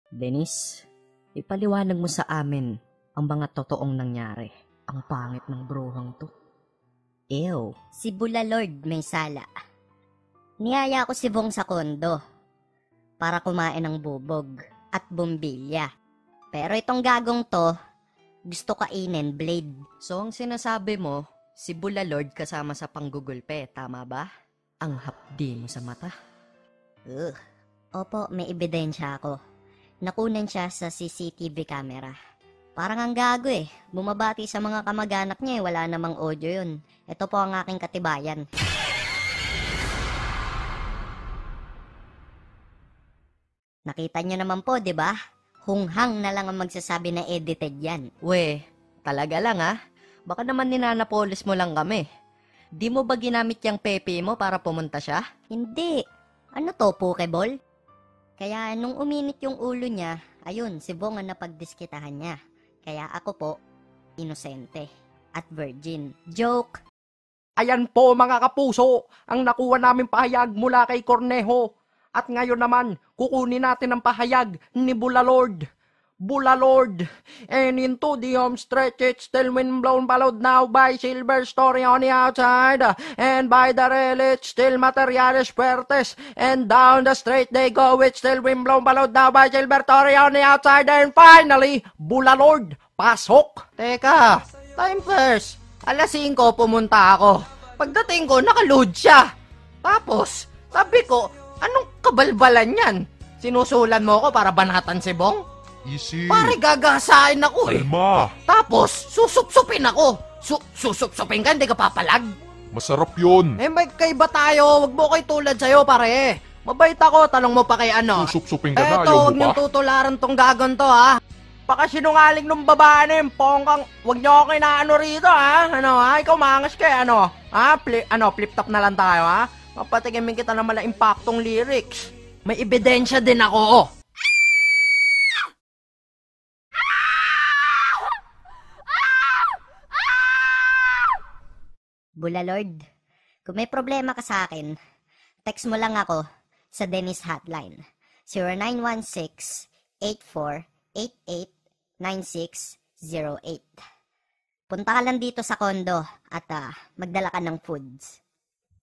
Dennis, ipaliwanag mo sa amin ang mga totoong nangyari. Ang pangit ng bruhang to. Ew. Si Bulalord may sala. Niyaya ko si Bong sa kondo para kumain ng bubog at bumbilya. Pero itong gagong to, gusto kainin blade. So ang sinasabi mo, si Bulalord kasama sa panggugulpe, tama ba? Ang hapdi mo sa mata. Opo, may ebidensya ako. Nakunan siya sa CCTV camera. Parang ang gago eh. Bumabati sa mga kamag-anak niya eh. Wala namang audio yun. Ito po ang aking katibayan. Nakita niyo naman po, di ba? Hunghang na lang ang magsasabi na edited yan. We, talaga lang ah. Baka naman ninanapolis mo lang kami. Di mo ba ginamit yung pepe mo para pumunta siya? Hindi. Ano to, Pokeball? Kaya nung uminit yung ulo niya, ayun, si Bong ang napagdiskitahan niya. Kaya ako po, inosente at virgin. Joke! Ayan po mga kapuso, ang nakuha namin pahayag mula kay Cornejo. At ngayon naman, kukunin natin ang pahayag ni Bulalord. Bulalord, and into the home stretch, it's still wind blown followed now by Silver Story on the outside, and by the rail it's still Materiales Fuertes, and down the straight they go, it's still wind blown followed now by Silver Story on the outside, and finally, Bulalord, pasok! Teka, time first, alas 5 pumunta ako. Pagdating ko, nakaload siya. Tapos, sabi ko, anong kabalbalan yan? Sinusulan mo ko para banatan si Bong? Easy. Pare, gagasain ako eh. Kalma. Tapos, susupsupin ako. Susupsupin ka, hindi ka papalag. Masarap yun. Eh, may kaiba tayo. Wag mo kay tulad sa'yo, pare. Mabait ako, tanong mo pa kay ano. Susupsupin ka na, Eto, ayaw mo huwag pa? niyong tutularan tong gagon to, ha. Pakasinungaling nung babae na yun, pongkang, wag niyo ako inaano rito, ha. Ano, ha? Ikaw mangas ka, ano. Ha? Flip-top na lang tayo, ha. Mapatigimin kita ng mala impaktong lyrics. May ebidensya din ako, oh. Bulalord, kung may problema ka sa akin, text mo lang ako sa Dennis Hotline, 0916-8488-9608. Punta ka lang dito sa kondo at magdala ka ng foods.